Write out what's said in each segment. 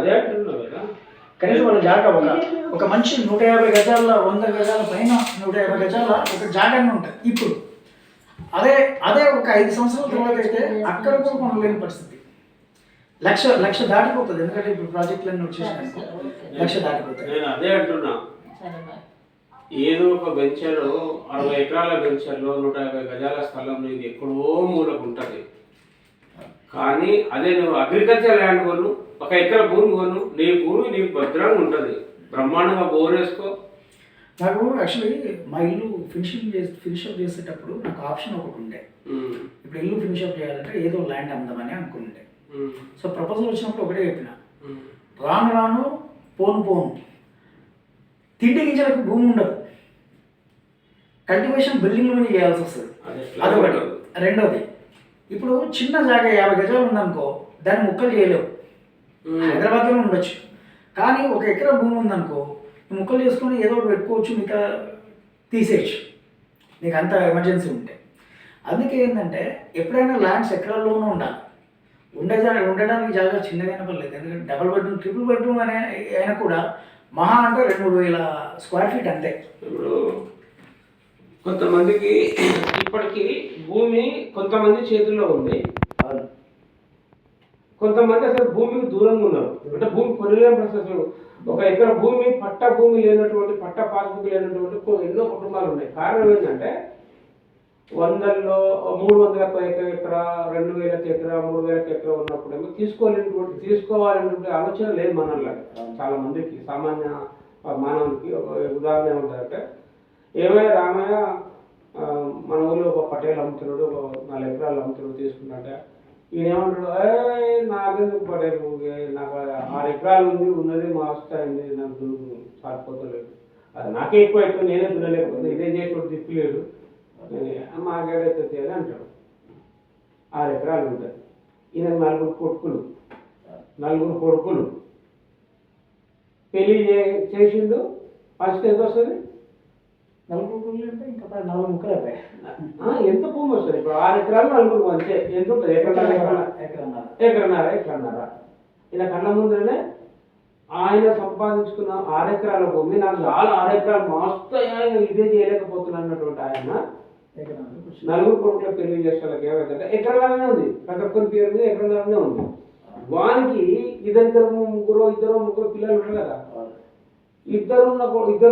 అదే అంటున్నా కదా. కనీసం వాళ్ళ జాగా ఒక మంచి 150 గజాల 100 గజాల పైన 150 గజాల ఒక జాగానే ఉంటుంది ఇప్పుడు. అదే అదే ఒక 5 సంవత్సరాల తర్వాత అయితే అక్కడ కూడా కొనలేని పరిస్థితి. లక్ష దాటిపోతుంది. ఎందుకంటే ఇప్పుడు ప్రాజెక్టులన్నీ వచ్చేసాయి, లక్ష దాటిపోతుంది. నేను అదే అంటున్నా, ఏదో ఒక వెంచర్ 60 ఎకరాల వెంచర్లో 150 గజాల స్థలం నీకు ఎక్కడో మూలకు ఉంటుంది. కానీ అదే నువ్వు అగ్రికల్చర్ ల్యాండ్ కొను, 1 ఎకరా భూమి కొను, నీ భూమి నీకు భద్రంగా ఉంటుంది. బ్రహ్మాండంగా బోర్ వేసుకో. నాకు యాక్చువల్లీ మా ఇల్లు ఫినిషప్ చేసేటప్పుడు నాకు ఆప్షన్ ఒకటి ఉండే. ఇప్పుడు ఇల్లు ఫినిషప్ చేయాలంటే ఏదో ల్యాండ్ అమ్దామని అనుకుంటే, సో ప్రపోజల్ వచ్చినప్పుడు ఒకటే చెప్పిన, రాను పోను తిండి గింజలకు భూమి ఉండదు, కల్టివేషన్ బిల్డింగ్ల మీద చేయాల్సి వస్తుంది. అదొకటి. రెండోది, ఇప్పుడు చిన్న జాగా 50 గజాలు ఉందనుకో, దాన్ని ముక్కలు చేయలేవు. హైదరాబాద్లో ఉండొచ్చు, కానీ 1 ఎకరా భూమి ఉందనుకో, ముక్కలు చేసుకొని ఏదో ఒకటి పెట్టుకోవచ్చు, మిగతా తీసేయచ్చు నీకు అంత ఎమర్జెన్సీ ఉంటే. అందుకే ఏంటంటే ఎప్పుడైనా ల్యాండ్స్ ఎకరాల్లోనూ ఉండాలి. ఉండడానికి జాగా చిన్నదైనా పర్లేదు. ఎందుకంటే డబుల్ బెడ్రూమ్, ట్రిపుల్ బెడ్రూమ్ అయినా కూడా మహా అంటే 2000 స్క్వేర్ ఫీట్ అంతే. ఇప్పుడు కొంతమందికి ఇప్పటికీ భూమి కొంతమంది చేతుల్లో ఉంది, కొంతమంది అసలు భూమికి దూరంగా ఉన్నారు. అంటే భూమి కొనలేని పరిస్థితులు. 1 ఎకరా భూమి పట్టా భూమి లేనటువంటి, పట్టా పాస్బుక్ లేనటువంటి ఎన్నో కుటుంబాలు ఉన్నాయి. కారణం ఏంటంటే 100లో 300 ఎకరా, 2000 ఎకరా, 3000 ఎకరా ఉన్నప్పుడేమో తీసుకోవాలనేటువంటి ఆలోచన లేదు మనలాగా. చాలా మందికి, సామాన్య మానవునికి ఒక ఉదాహరణ ఏమంటారంటే, ఏమైనా రామయ్య మన ఊళ్ళో ఒక పటేల్ అమ్ముతున్నాడు, 4 ఎకరాలు అమ్ముతున్నాడు తీసుకున్నట్ట. ఈయన ఏమంటాడు, నాకెందుకు పటేల్, నాకు 6 ఎకరాలు ఉన్నది మా వస్తాయింది, నాకు దున్ను సారిపోతలేదు, అది నాకే ఎక్కువ అవుతుంది, నేనే దున్నలేకపోతుంది, ఇదే చేసి తిప్పలేడు, మాకేడైతే అని అంటాడు. 6 ఎకరాలు ఉంటుంది. ఈయన 4 కొడుకులు పెళ్ళి చేసిండు. ఫస్ట్ ఎంత వస్తుంది? 4 అంటే ఇంకా 4 ముక్కలు అయిపోయాయి. ఎంత భూమి వస్తుంది? ఇప్పుడు 6 ఎకరాలు 4 అంతే. ఎంత ఉంటుంది? ఎకరన్నర. ఇలా కళ్ళ ముందునే ఆయన సంపాదించుకున్న 6 ఎకరాల భూమి, నాకు చాలా 6 ఎకరాలు మస్తు ఇదే చేయలేకపోతున్నా అన్నటువంటి ఆయన 4 కొడుకుల పెళ్లి చేసేవాళ్ళకి ఏమైందంటే ఎకరాలనే ఉంది. ప్రతి ఒక్కరి పేరు మీద ఎకరాలనే ఉంది. వానికి ఇద్దరు ముగ్గురు పిల్లలు ఉంటారు కదా, ఇద్దరు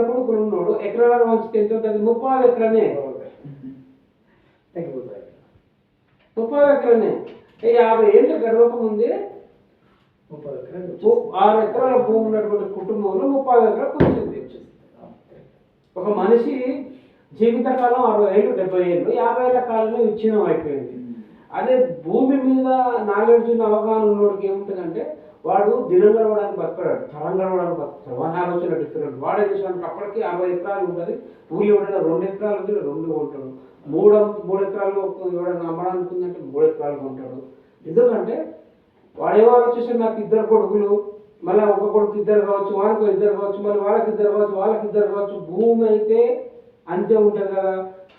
కొడుకులు ఉన్నాడు. ఎకరాల మంచిది ఎంత ఉంటుంది? 30 ఎకరానే. 30 ఎకరానే. 50 ఏళ్ళు గడవక ముందే 6 ఎకరాల భూమి ఉన్నటువంటి కుటుంబంలో 30 ఎకరాలు వచ్చింది. ఒక మనిషి జీవితకాలం 60 ఏళ్ళు, 70 ఏళ్ళు, 50 ఏళ్ళ కాలంలో విచ్ఛిన్నం అయిపోయింది. అదే భూమి మీద నాలెడ్జ్ అవగాహన ఉన్నోడికి ఏముంటుందంటే, వాడు దినం గడవడానికి బతకడాడు, తరం గడవడానికి బతుకుతాడు. వాడి ఆలోచన డిఫరెంట్. వాడు ఏం చేసినట్టు అప్పటికి 60 ఎకరాలు ఉంటుంది, ఊళ్ళో ఉండడం 2 ఎకరాలు ఉంది, 2 కొంటాడు. 3 ఎకరాలు ఎవడన్నా అమ్మడానికి ఉందంటే 3 ఎకరాలు కొంటాడు. ఎందుకంటే వాడేమో ఆలోచిస్తే నాకు 2 కొడుకులు, మళ్ళీ ఒక కొడుకు 2 కావచ్చు, వానికి 2 కావచ్చు, మళ్ళీ వాళ్ళకి 2 కావచ్చు. భూమి అయితే అంతే ఉంటుంది కదా,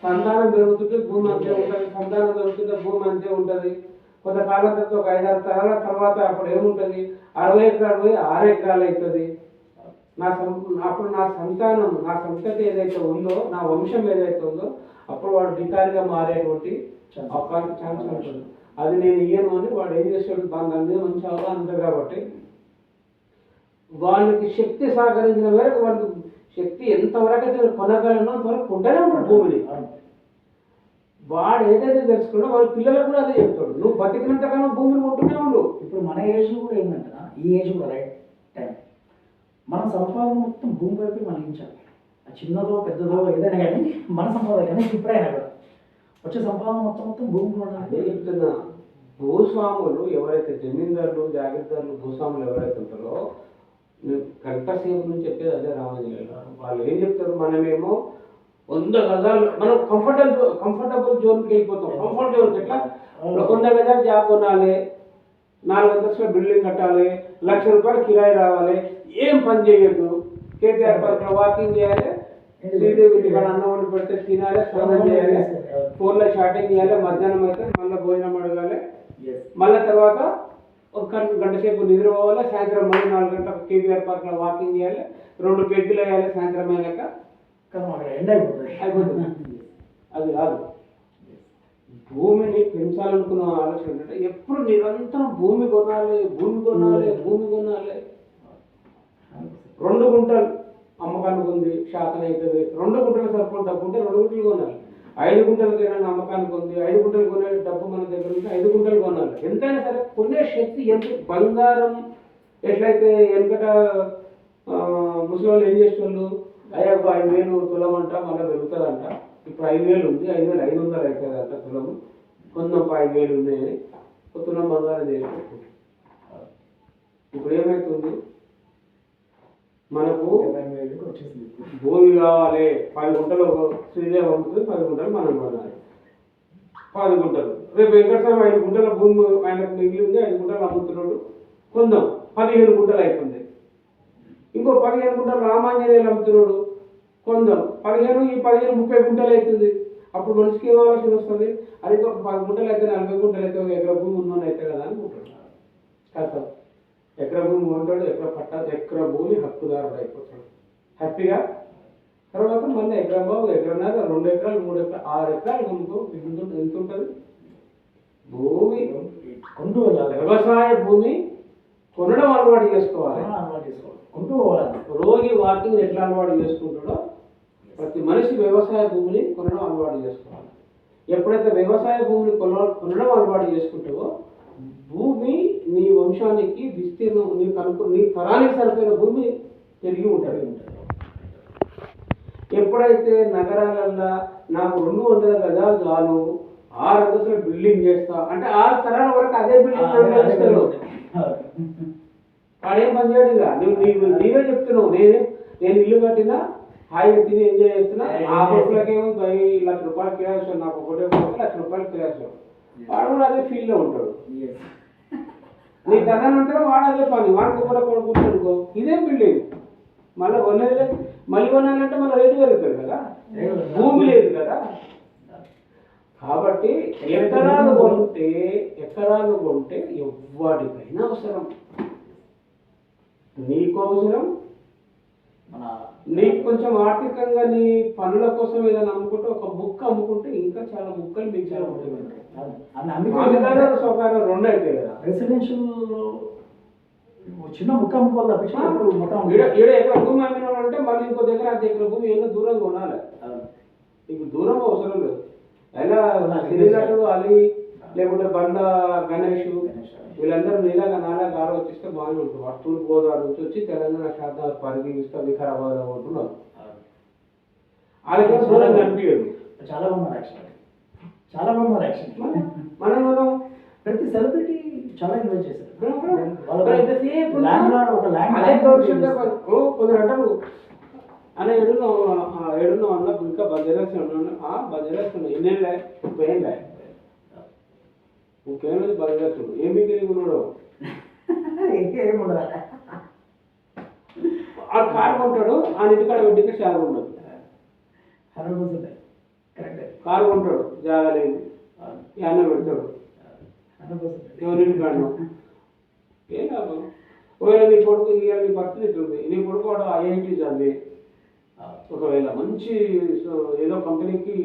సంతానం పెరుగుతుంటే భూమి అంతే ఉంటుంది, సంతానం పెరుగుతుంటే భూమి అంతే ఉంటుంది. కొంతకాలం తర్వాత ఒక 5-6 తరాల తర్వాత అప్పుడు ఏముంటుంది? 60 ఎకరాలు పోయి 6 ఎకరాలు అవుతుంది. అప్పుడు నా సంతానం, నా సంతతి ఏదైతే ఉందో, నా వంశం ఏదైతే ఉందో, అప్పుడు వాడు భికారిగా మారేటువంటి ఛాన్స్ ఉంటుంది. అది నేను ఇయ్యను అని వాడు ఏం చేస్తాడు? దాని మీద మంచి అవగాహన ఉంటుంది కాబట్టి వాళ్ళకి శక్తి సహకరించిన మేరకు, వాళ్ళకి శక్తి ఎంతవరకు అయితే కొనగలనో అంతవరకు కొంటనే ఉంటాడు భూమిని. వాడు ఏదైతే తెలుసుకున్నా వాళ్ళ పిల్లలకు కూడా అదే చెప్తాడు, నువ్వు బతికినంతగానో భూమిని కొంటూనే ఉండు. ఇప్పుడు మన ఏజ్ కూడా ఏంటంటే, ఈ ఏజ్ కూడా రైట్ టైం, మన సంపాదన మొత్తం భూమి వైపు మళ్ళించాలి. చిన్నదో పెద్దదో ఏదైనా కానీ మన సంపాదన కానీ ఇప్పుడైనా కూడా వచ్చే సంపాదన మొత్తం భూమి. అదే చెప్తున్నా, భూస్వాములు ఎవరైతే జమీందారులు, జాగీర్దారులు, భూస్వాములు ఎవరైతే ఉంటారో, గంట సేపు నుంచి చెప్పేది అదే రామాంజనేయులు గారు. వాళ్ళు ఏం చెప్తారు? మనమేమో 100 గజాలు మనం కంఫర్టబుల్ జోన్కి వెళ్ళిపోతాం. కంఫర్ట్ జోన్ ఎట్లా? 100 గజాలు జాబ్ కొనాలి, 4 అంతస్తుల బిల్డింగ్ కట్టాలి, ₹1,00,000 కిరాయి రావాలి, ఏం పని చేయొద్దు, కేటీఆర్ పార్క్లో వాకింగ్ చేయాలి, శ్రీదేవి ఇక్కడ అన్నం వండి పెడితే తినాలి, స్నానం చేయాలి, ఫోన్లో చాటింగ్ చేయాలి, మధ్యాహ్నం అయితే మళ్ళీ భోజనం అడగాలి, మళ్ళీ తర్వాత ఒక గంట సేపు నిద్ర పోవాలి, సాయంత్రం మళ్ళీ 4 గంటలకు కేబీఆర్ పార్క్లో వాకింగ్ చేయాలి, 2 పెగ్గులు వేయాలి సాయంత్రం అయ్యాక కదా అక్కడ ఎండ్ అయిపోతుంది. అది కాదు. భూమిని పెంచాలనుకున్న ఆలోచన ఏంటంటే ఎప్పుడు నిరంతరం భూమి కొనాలి, భూమి కొనాలి, భూమి కొనాలి. 2 గుంటలు అమ్మకానికి ఉంది, శాతం అవుతుంది, 2 గుంటలు సరిపోయిన డబ్బు ఉంటే 2 గుంటలు కొనాలి. 5 గుంటలకి ఏదైనా అమ్మకానికి ఉంది, 5 గుంటలు కొనే డబ్బు మన దగ్గర ఉంటే 5 గుంటలు కొనాలి. ఎంతైనా సరే కొనే శక్తి ఎంత. బంగారం ఎట్లయితే వెనకట ముసలి ఏం చేసేవాళ్ళు, అయ్యా 5,000 తులమంట మళ్ళీ పెరుగుతుందంట, ఇప్పుడు 5,000 ఉంది, 5,500 అవుతుంది అంట తులము, కొందాం 5,000 ఉన్నాయని తులం బంగారం చేసుకుంటుంది. ఇప్పుడు ఏమవుతుంది, మనకు భూమి కావాలి, 10 గుంటలు శ్రీదేవి అమ్ముతుంది, 10 గుంటలు మనం కొనాలి. 10 గుంటలు రేపు వెంకటస్వామి 5 గుంటల భూమి ఆయనకు మిగిలి ఉంది, 5 గుంటలు అమ్ముతున్నాడు, కొందాం 15 గుంటలు అవుతుంది. ఇంకో 15 గుంటలు రామాంజనేయులు అమ్ముతున్నాడు, కొందాం 15, ఈ 15 30 గుంటలు అవుతుంది. అప్పుడు మనిషికి ఏం ఆలోచన వస్తుంది, అది ఒక 10 గుంటలు అయితే 40 గుంటలు అయితే ఒక ఎకరా భూమి ఉందని అయితే కదా అనుకుంటున్నాడు. కాదు, ఎకరా భూమి ఉంటాడు, ఎకరా భూమి హక్కుదారుడు అయిపోతాడు హ్యాపీగా. తర్వాత మళ్ళీ ఎకరా బాబు, ఎకరన్నర, 2 ఎకరాలు, 3 ఎకరాలు, 6 ఎకరాలు కొనుక్కో. ఎంత ఉంటుంది భూమి కొంటూ వెళ్ళాలి. వ్యవసాయ భూమి కొనడం అలవాటు చేసుకోవాలి, కొంటూ పోవాలి. రోగి వాకింగ్ ఎట్లా అలవాటు చేసుకుంటాడో ప్రతి మనిషి వ్యవసాయ భూమిని కొనడం అలవాటు చేసుకోవాలి. ఎప్పుడైతే వ్యవసాయ భూమిని కొనడం అలవాటు చేసుకుంటావో భూమి నీ వంశానికి విస్తీర్ణం, నీ తరానికి సరిపోయిన భూమి పెరిగి ఉంటుంది. ఎప్పుడైతే నగరాలల్లో నాకు 200 గజాలు చాలు, 6 అంతస్తుల బిల్డింగ్ చేస్తా అంటే 6 తరాల వరకు అదే బిల్డింగ్ చేస్తాడు. వాడేం పని చేయడుగా. నీవే చెప్తున్నావు, నేను ఇల్లు కట్టినా హాయిగా తిని ఎంజాయ్ చేస్తున్నా, ఆ కొడుకులకేమో 1,00,000 రూపాయలు కిరాయిస్తాడు, నాకు ఒకటే 1,00,000 రూపాయలు కిరాయిస్తాడు. వాడు కూడా అదే ఫీల్డ్లో ఉంటాడు. నీ తదనంతరం వాడు అదే పని, వాడికి కూడా కొనుక్కుంటాడుకో ఇదే బిల్డింగ్. మళ్ళీ కొనాలంటే మళ్ళీ రేటు పెరుగుతుంది కదా, భూమి లేదు కదా. కాబట్టి ఎకరాలు కొంటే ఎవరికైనా అవసరం. నీకు అవసరం, నీకు కొంచెం ఆర్థికంగా నీ పనుల కోసం ఏదైనా అమ్ముకుంటే, ఒక బుక్ అమ్ముకుంటే ఇంకా చాలా ముక్కలు మీకు చాలా ఉంటుంది. సౌకర్యం 2 అవుతాయి కదా. రెసిడెన్షియల్ చిన్న ముక్క అమ్ముకోవాలి తప్పించి మొత్తం 7 ఎకరాల భూమి అమ్మినాడంటే మళ్ళీ ఇంకో దగ్గర 10 ఎకరాల భూమి ఏదో దూరంగా కొనాలి. నీకు దూరం అవసరం లేదు. అయినా సిరినటుడు అలీ లేకుంటే బండ గణేష్ వీళ్ళందరూ నీలాగా నాలాగా ఆలోచిస్తే బాగానే ఉంటుంది. వాడు తూర్పు గోదావరి నుంచి వచ్చి తెలంగాణ శాతం పరిగణిస్తూ వికారాబాద్ ఉంటున్నారు. వాళ్ళకి దూరం కనిపించదు. చాలా బాగున్నారు యాక్చువల్లీ. మనం ప్రతి సెలబ్రిటీ చాలా ఇన్వైట్ చేశారు. కొందరు అంటారు అన్న ఏడున్నా అన్న ఇంకా బజరేస్తున్నాడు ఎన్నేళ్ళే 30 ఏళ్ళే 30 ఏళ్ళు బజరేస్తున్నాడు. ఏమి తిరుగున్నాడు ఏముండదు. ఆ కారు కొంటాడు, ఆ ఇంటికాడ వడ్డీకి షార్ ఉండదు. కారు కొంటాడు, జాగలేదు, అన్న పెడతాడు, ఎవరింటి కాడు. ఏం కాదు. ఒకవేళ నీ కొడుకు ఇవాళ నీ పరిస్థితి ఇట్లుంది, నీ కొడుకు వాడు ఐఐటి చదివి ఒకవేళ మంచి ఏదో కంపెనీకి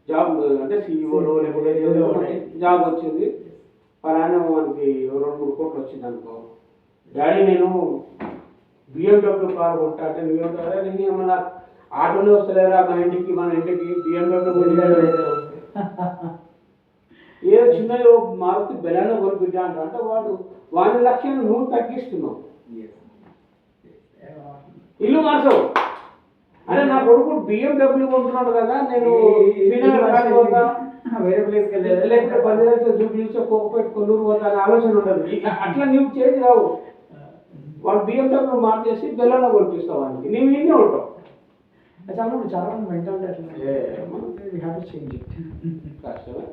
జాబ్ అంటే సీఈఓలో లేకపోతే ఏదో జాబ్ వచ్చింది, ప్రయాణం మనకి 2-3 కోట్లు వచ్చింది అనుకో, డాడీ నేను BMW కారు కొంటా అంటే నువ్వేమంటారా, నేను ఏమన్నా ఆటోనే వస్తలేరా మన ఇంటికి BMW ఏదో చిన్న మారుతి బెలానో కొనిపించా అంటే వాడి లక్ష్యాన్ని నువ్వు తగ్గిస్తున్నావు. ఇల్లు మార్చవు అంటే నా కొడుకు BMW కొంటున్నాడు కదా, నేను వేరే ప్లేస్కి వెళ్ళలేదు లేకపోతే 10 లక్షలు చూపించో కోకపోయి కొల్లూరు పోతా అనే ఆలోచన ఉండదు. అట్లా నువ్వు చేసి రావు. వాడు BMW మార్చేసి బెల్లాలో కొనిపిస్తావు వానికి, నీవు ఇన్నే ఉంటావు. చాలా మంది మెంటాలిటీ అట్లా కష్టమే.